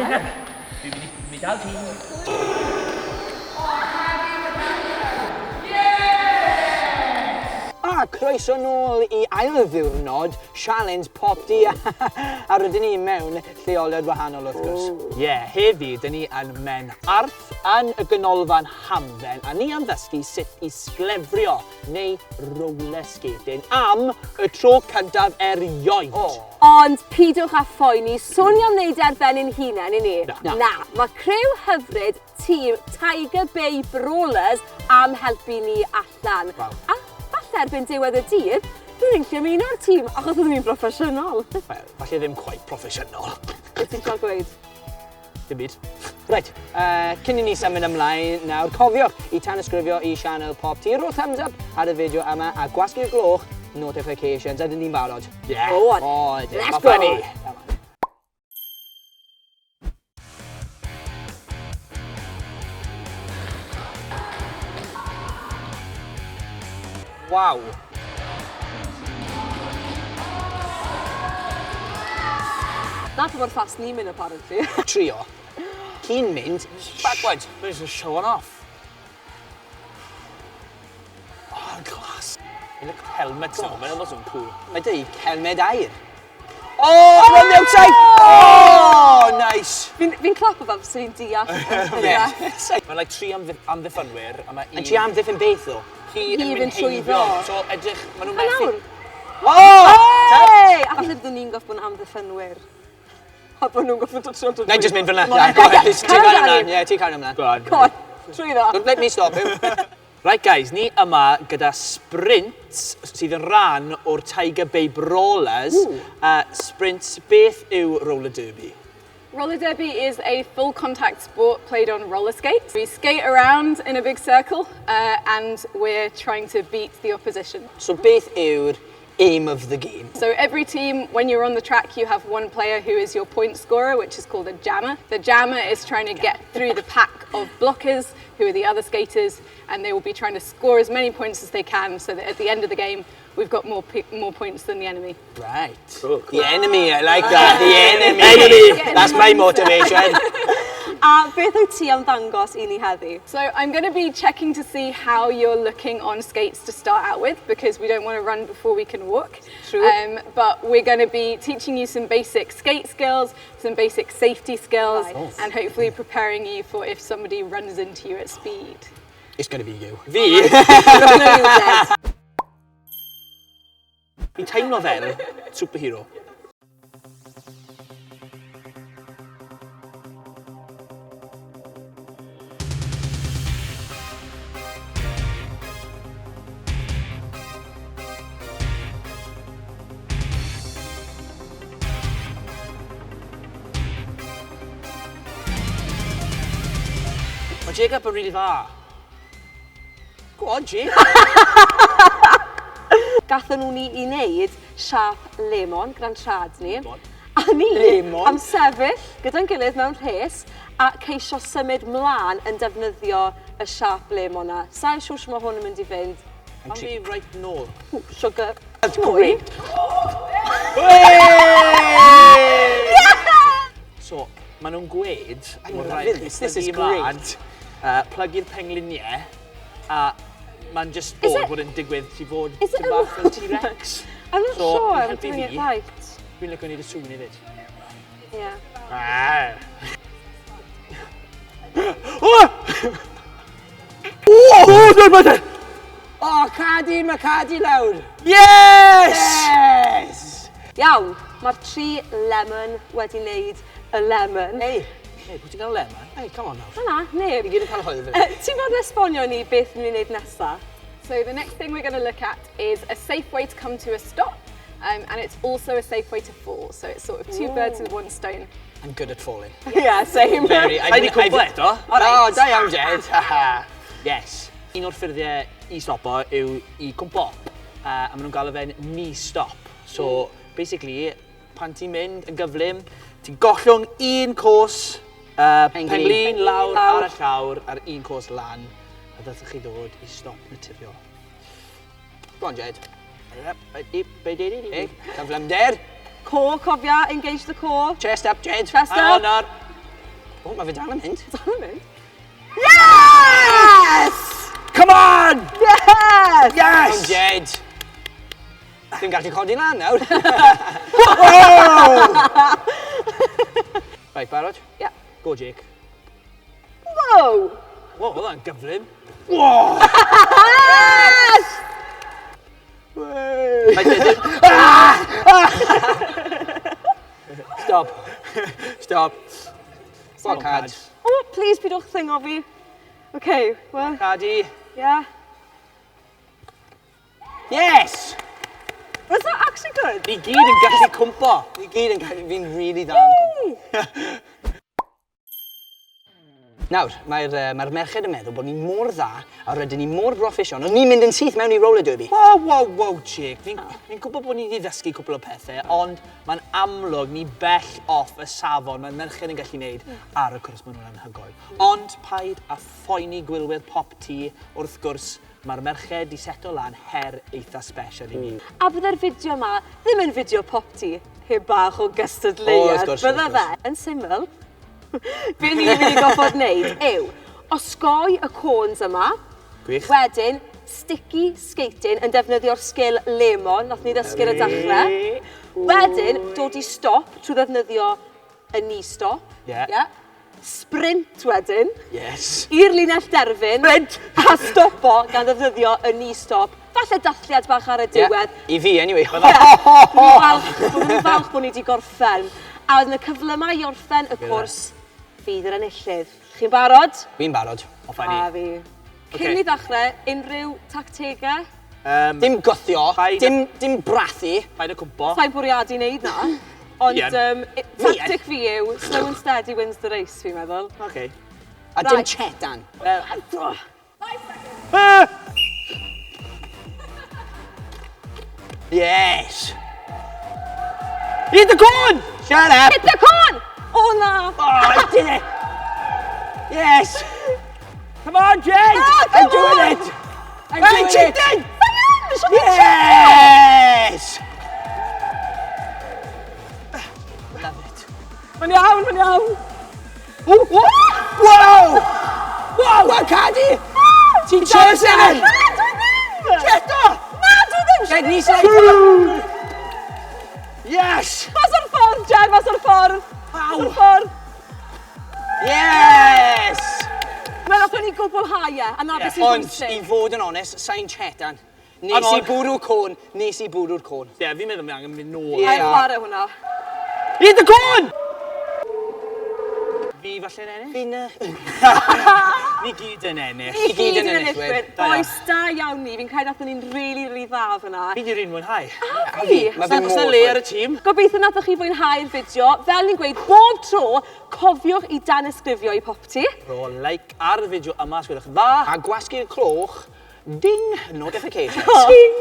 Mi dal ti. Croeso nôl I ail ddiwrnod, sialens PopT a rydyn ni mewn lleoliad wahanol wrth gwrs. Ie, heddi, dyn ni yn men arth yn y ganolfan hamdden a ni am ddysgu sut I sglefrio neu roller skating am y tro cyntaf erioed. Ond pidwch â phoeni, sôn am wneud ar ben ein hunain I ni. Na, mae criw hyfryd tîm Tiger Bay Brawlers am helpu ni allan. A erbyn diwedd y dydd, dwi'n lle mynd o'r tîm achos ydym ni'n broffesiynol. Wel, falle ddim quite proffesiynol. Beth ti'n cael gweud? Dim byd. Reit, cyn I ni symud ymlaen nawr, cofiwch I tanysgrifio I sianel PopT, rho thumbs up ar y fideo yma a gwasgu'r gloch notifications. Ydyn ni'n barod? Yeah. Let's go! Wow. Na pa mor fast ni'n mynd apparently. Trio. Cyn mynd, backwards. Where's the showing off? Oh, class. Look at helmets now, man. That wasn't cool. Mae dweud helmed air. Oh, from the outside! Oh, nice. Fi'n clap o fel sy'n deall. Mae'n like tri amddiffynwyr. A ti am ddiffyn beth o? Hi yn mynd heibio. So edrych, maen nhw'n methu... Oh! Hey! A falle byddwn ni'n goffod am ddiffynwyr. A bod nhw'n goffod dod trwy'n dod. Na, just mynd fyna. Ti'n cael ymlaen. Ie, ti'n cael ymlaen. Go on. Go on, trwy ddo. Don't let me stop you. Right guys, ni yma gyda sprints sydd yn rhan o'r Tiger Bay Brawlers. Sprints, beth yw roller derby? Roller derby is a full contact sport played on roller skates. We skate around in a big circle and we're trying to beat the opposition. So beth yw'r aim of the game? So every team, when you're on the track, you have one player who is your point scorer, which is called a jammer. The jammer is trying to get through the pack of blockers, who are the other skaters, and they will be trying to score as many points as they can so that at the end of the game, we've got more points than the enemy. Right. Cool. The enemy, I like that. The enemy. That's my motivation. A beth yw ti am ddangos I ni heddi? So I'm going to be checking to see how you're looking on skates to start out with, because we don't want to run before we can walk. True. But we're going to be teaching you some basic skate skills, some basic safety skills, and hopefully preparing you for if somebody runs into you at speed. It's going to be you. Fi? Fi'n teimlo fel superhero. Mae Jacob yn rili dda. Go on, G. Gathen nhw ni I wneud siap lemon gyda'n trad ni. A ni am sefyll gyda'n gilydd mewn rhes a ceisio symud mlaen yn defnyddio y siap lemon na. Sa'n siŵr sy'n mae hwn yn mynd I fynd. Am fi right nôl. Sugar. That's great. So, maen nhw'n gweud... This is great. Plug i'r pengliniau a mae'n just bod yn digwydd I fod ti'n bach fel T-Rex. I'm not sure I'm doing it right. Fi'n lygo ni dy sŵn I fyd. Yeah. Oh, Cadi, mae Cadi lawr. Yes! Yes! Iawn, mae'r 3 lemon wedi wneud y lemon. Hey, pwy ti'n cael lemon? Hey, come on now. Na, neb. Fi gyd yn cael hwyl fi. Ti'n fod esbonio ni beth ni'n wneud nesaf? So the next thing we're going to look at is a safe way to come to a stop, and it's also a safe way to fall. So it's sort of two birds with one stone. I'm good at falling. Yeah, same. Rhaid I cwmplet o? Oh, da iawn, Jed. Yes. Un o'r ffyrddiau I stopo yw I cwmpo. A maen nhw'n galw fe'n knee stop. So, basically, pan ti'n mynd yn gyflym, ti'n gollwng un cwrs penglin lawr ar y llawr ar un cwrs lan. A ddylsech chi ddod I stop naturiol. Go on, Jed. Hey, cyflymder. Core, cofia, engage the core. Chest up, Jed. Chest up. Honor. O, mae fe dal yn mynd. Dal yn mynd. Yes! Come on! Yes! Yes! O'n Jed. Dwi'n gallu codi lan nawr. Right, barod? Ie. Go, Jake. Wow! Wow, oedd hwnna'n gyflym. Yes! Stop. Stop. Fuck Cad. Oh, please bydwch thingo fi. Okay, well, Cadi. yeah. Yes! Was that actually good? Ni gyd yn gallu cwmpo. Ni gyd yn gallu fi'n really dda yn cwmpo. Nawr, mae'r merched yn meddwl bod ni mor dda a rydyn ni mor broffesiwn. O'n ni'n mynd yn syth mewn i roller derby. Wow, Jake. Fi'n gwybod bod ni wedi ddysgu cwbl o pethau, ond mae'n amlwg ni bell off y safon mae'r merched yn gallu gwneud ar y cwrs maen nhw'n anhygoel. Ond paid a phoeni gwylwyr PopT, wrth gwrs, mae'r merched di seto lan her eitha special i ni. A byddai'r fideo yma ddim yn fideo PopT, heb bach o gystadleuad. Bydda fe yn syml. Be ni'n mynd i goffod wneud yw osgoi y côns yma, Gwych. wedyn sticky skating yn defnyddio'r sgil lemon, nath ni ddysgu'r y dechrau. Wedyn dod i stop trwy ddefnyddio y knee stop. Yeah. Sprint wedyn. Yes. I'r linell derfyn. Sprint! A stopo gan ddefnyddio y knee stop. Falle dathliad bach ar y diwedd. I fi, anyway. Dwi'n falch bod ni wedi gorffen. A wedyn y cyflymau i orffen y cwrs fydd yr enillydd. Chi'n barod? Fi'n barod. Offa A ni. fi. Cyn i ddechrau, unrhyw tactegau? Dim gythio, dim brathu. Paid y cwmpo. Sa'n bwriadu wneud na. Ond tactic fi yw, slow and steady wins the race, fi'n meddwl. Okay. A dim chetan. Yes! Hit the corn! Shut up! Hit the corn! Oh na! Oh, I did it! Yes! Come on, Jed! I'm doing it! I'm doing it! cheating! Yes! Love it. Mae'n iawn! Whoa! Whoa! Whoa, Cadi! Ti'n chasing! Cheto! Na, dwi ddim! Jed, ni sy'n Yes! Mas o'r ffordd, Jed, mas o'r ffordd! Mas o'r ffordd! Yes! Wel, nath ni gwblhau e, a na beth sy'n Ond, bwysig. i fod yn onest, sa'n chetan. Nes i bwrw'r côn, nes i bwrw'r côn. Ie, fi'n meddwl mi angen mynd nôl. A'i chwarae hwnna. Hit the corn! Fi falle'n ennill? Fi'n... Ni gyd yn ennill. Ni gyd yn enillwyr. enillwyr. Boes da iawn ni, fi'n credu nath ni'n really dda fyna. Fi di'r un mwynhau. A fi. Oes na le ar y tîm? Gobeithio nathoch chi fwynhau'r fideo. Fel ni'n gweud, bob tro, cofiwch i danysgrifio i PopT. Ro like ar y fideo yma, os gwelwch yn dda. A gwasgu'r cloch, ding, notifications. Ting!